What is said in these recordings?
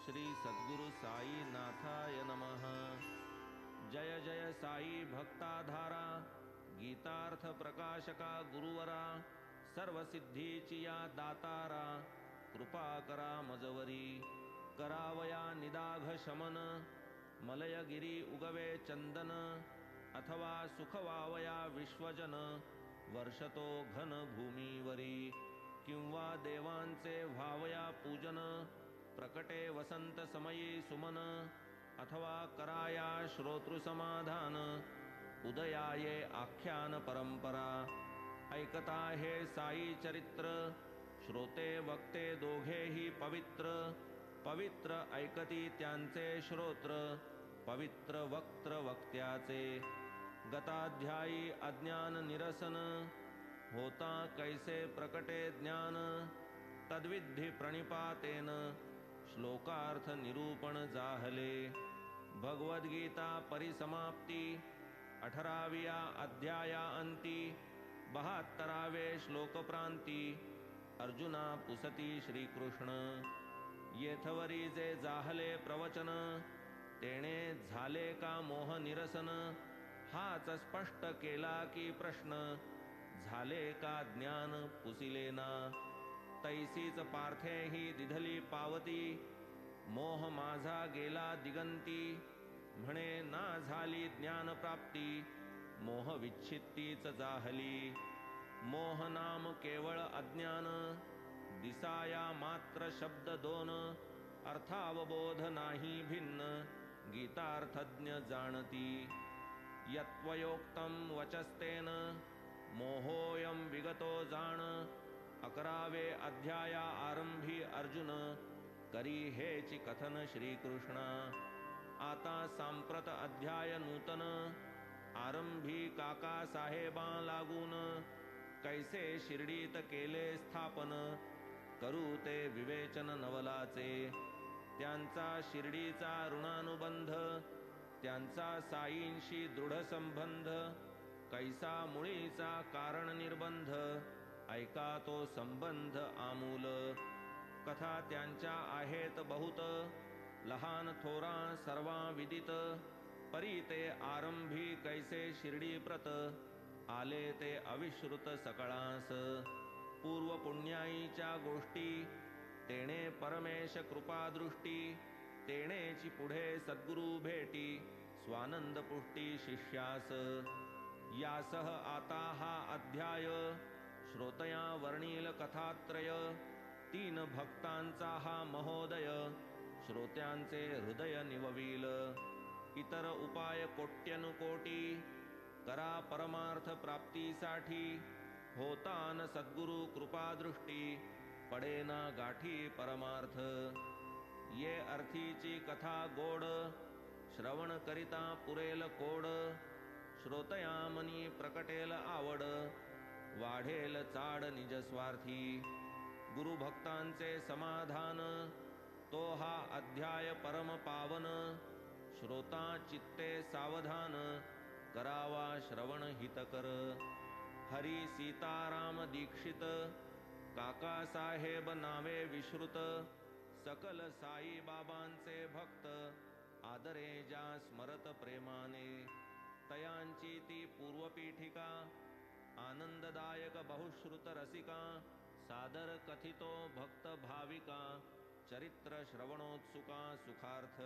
श्री सद्गुरु साई नाथाय नमः। जय जय साई भक्ताधारा, गीतार्थ प्रकाशका गुरुवरा, सर्व सिद्धीची या दातारा, कृपा करा मजवरी। करावया निदाघ शमन, मलयगिरी उगवे चंदन, अथवा सुखवावया विश्वजन, वर्षतो घन भूमीवरी। किंवा देवांचे व्हावया पूजन, प्रकटे वसंत समयी सुमन, अथवा कराया श्रोतृसमाधान, उदयाये आख्यान परंपरा। ऐकता हे साई चरित्र, श्रोते वक्ते दोघेही पवित्र। पवित्र ऐकती त्यांचे श्रोत्र, पवित्र वक्त्र वक्त्याचे। गताध्यायी अज्ञान निरसन, होता कैसे प्रकटे ज्ञान, तद्विधी प्रणिपातेन, श्लोकार्थ निरूपण जाहले। भगवद्गीता परिसमाप्ती, 18व्या अध्याया अंती, 72वे श्लोकप्रांती। अर्जुना पुसती श्रीकृष्ण, येथवरी जे जाहले प्रवचन, तेणे झाले का मोह निरसन। हाच स्पष्ट केला की प्रश्न, झाले का ज्ञान पुसिलेना। तैसीच पार्थेही दिधली पावती, मोह माझा गेला दिगंती। म्हणे ना झाली ज्ञान प्राप्ती, मोह विच्छित्तीच जाहली। मोह नाम केवळ अज्ञान, दिसाया मात्र शब्द दोन। अर्थावबोध नाही भिन्न, गीतार्थज्ञ जाणती। यत्त्वयोक्तं वचस्तेन, मोहोऽयं विगतो जाण। 11वे अध्याया आरंभी अर्जुन, करी हेची कथन श्रीकृष्णा। आता सांप्रत अध्याय नूतन, आरंभी काका साहेबां लागून। कैसे शिर्डीत केले स्थापन, करू ते विवेचन नवलाचे। त्यांचा शिर्डीचा ऋणानुबंध, त्यांचा साईंशी दृढ संबंध। कैसा मुळीचा कारण निर्बंध, ऐका तो संबंध आमूल। कथा त्यांच्या आहेत बहुत, लहान थोरा सर्वा विदित। परी ते आरंभी कैसे शिर्डी प्रत, आले ते अविश्रुत सकळास। पूर्व पुण्याईच्या गोष्टी, तेणे परमेश कृपादृष्टी। तेणेची पुढे सद्गुरु भेटी, स्वानंद पुष्टी शिष्यास। यासह आता हा अध्याय, श्रोतया वर्णील कथात्रय। 3 भक्तांचा हा महोदय, श्रोत्यांचे हृदय निववील। इतर उपाय कोट्यनुकोटी, करा परमार्थ प्राप्तीसाठी। होता न सद्गुरु कृपादृष्टी, पडेना गाठी परमार्थ। ये अर्थीची कथा गोड, श्रवण करिता पुरेल कोड। श्रोतयामनी प्रकटेल आवड, वाढेल चाड निजस्वार्थी। गुरुभक्तांचे समाधान, तो हा अध्याय परम पावन। श्रोता चित्ते सावधान, करावा श्रवण हितकर। हरी सीताराम दीक्षित, काका साहेब नावे विश्रुत। सकल साई बाबांचे भक्त, आदरे ज्या स्मरत प्रेमाने। तयांची ती पूर्वपीठिका, आनंददायक बहुश्रुत रसिका। सादर कथितो भक्त भाविका, चरित्र श्रवणोत्सुका सुखार्थ।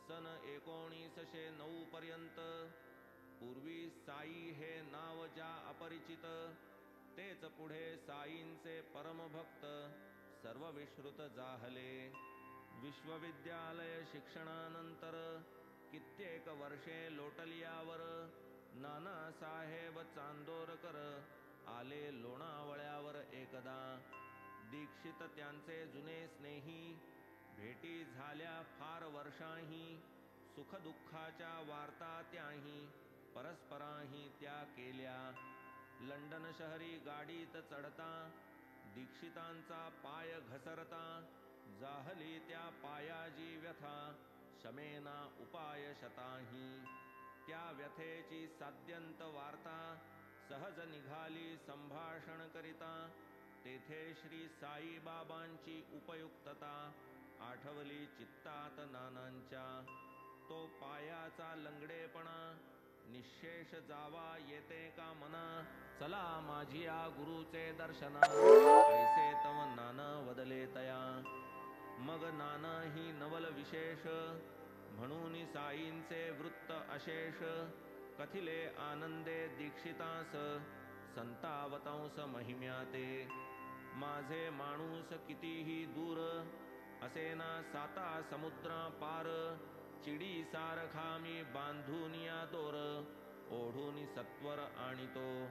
सन 1909 पर्यंत, पूर्वी साई हे नाव ज्या अपरिचित। तेच पुढे साईंचे परमभक्त, सर्व विश्रुत जाहले। विश्वविद्यालय शिक्षणानंतर, कित्येक वर्षे लोटलियावर। नानासाहेब चांदोरकर, आले लोणावळ्यावर एकदा। दीक्षित त्यांचे जुने स्नेही, भेटी झाल्या फार वर्षांही। सुखदुःखाच्या वार्ता त्याही, परस्परांही त्या केल्या। लंडन शहरी गाडीत चढता, दीक्षितांचा पाय घसरता। जाहली त्या पायाची व्यथा, शमेना उपाय शताही। त्या व्यथेची साद्यंत वार्ता, सहज निघाली संभाषण करिता। तेथे श्री साई बाबांची उपयुक्तता, आठवली चित्तात नानांच्या. तो पायाचा लंगडेपणा निशेष जावा येते का मना. चला माझिया गुरुचे दर्शना, ऐसे तव नान वदले तया. मग नान ही नवल विशेष, म्हणून साईंचे वृत्त अशेष. कथिले आनंदे दीक्षितास, संतावतंस महिम्याते. माझे माणूस कितीही दूर, असेना साता समुद्रा पार. चिडी सारखा मी बांधून या दोर, ओढून सत्वर आणितो.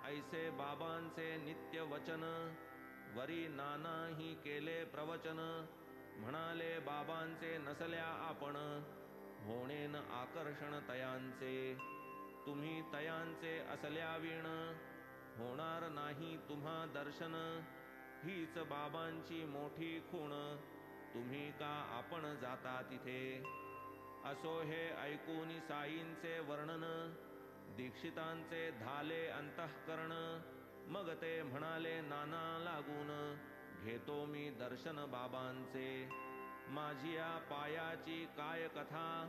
ऐसे बाबांचे नित्य वचन, वरी नानाही केले प्रवचन. म्हणाले बाबांचे नसल्या आपण, होणेन आकर्षण तयांचे. तुम्ही तयांचे असल्या वीण, होणार नाही तुम्हा दर्शन. हीच बाबांची मोठी खूण, तुम्ही का आपण जाता तिथे. असो हे ऐकून साईंचे वर्णन, दीक्षितांचे धाले अंतःकरण. मग ते म्हणाले नाना लागून, घेतो मी दर्शन बाबांचे. माझी या पायाची काय कथा,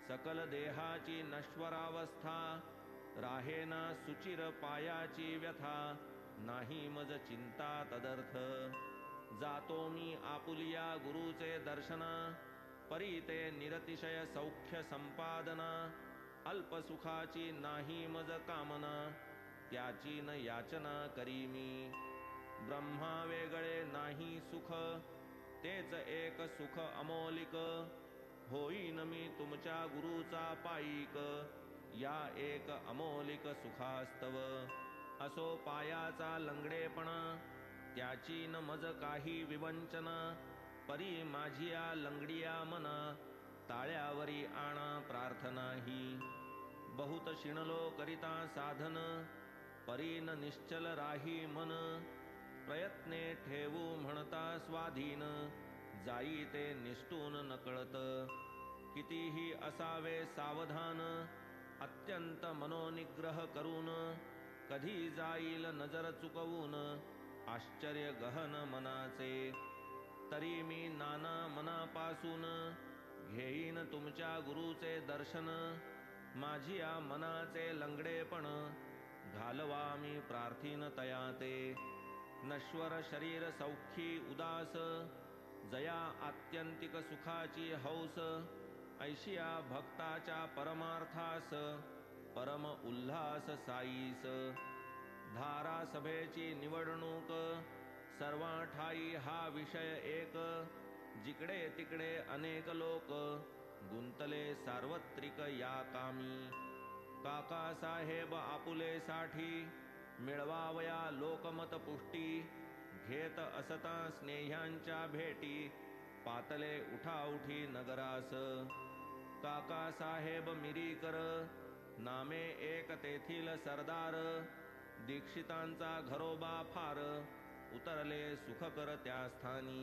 सकल देहाची नश्वरावस्था. राहेना सुचिर पायाची व्यथा, नाही मज चिंता तदर्थ. जातो मी आपुलिया गुरुचे दर्शना, परी ते निरतिशय सौख्य संपादना. अल्पसुखाची नाही मज कामना, त्याची न याचना करी मी. ब्रह्मा वेगळे नाही सुख, तेच एक सुख अमोलिक. होईन मी तुमच्या गुरुचा पाईक, या एक अमोलिक सुखास्तव. असो पायाचा लंगडेपणा, त्याची न मज काही विवंचना. परी माझिया लंगडिया मना, ताळ्यावरी आणा प्रार्थना ही. बहुत शिणलो करिता साधन, परीन निश्चल राही मन. प्रयत्ने ठेवू म्हणता स्वाधीन, जाई ते निष्ठून नकळत. कितीही असावे सावधान, अत्यंत मनोनिग्रह करून. कधी जाईल नजर चुकवून, आश्चर्य गहन मनाचे. तरी मी नाना मनापासून, घेईन तुमच्या गुरुचे दर्शन. माझी या मनाचे लंगडेपण, घालवा मी प्रार्थीन तयाते. नश्वर शरीर सौख्यी उदास, जया आत्यंतिक सुखाची हौस. ऐशिया भक्ताच्या परमार्थास, परम उल्हास साईस. धारासभेची निवडणूक, सर्वा ठाई हा विषय एक. जिकडे तिकडे अनेक लोक, गुंतले सार्वत्रिक या कामी. काकासाहेब आपुलेसाठी, मिळवावया लोकमत पुष्टी. घेत असता स्नेह्यांच्या भेटी, पातले उठाउठी नगरास. काकासाहेब मिरीकर, नामे एक तेथील सरदार. दीक्षितांचा घरोबा फार, उतरले सुखकर त्या स्थानी.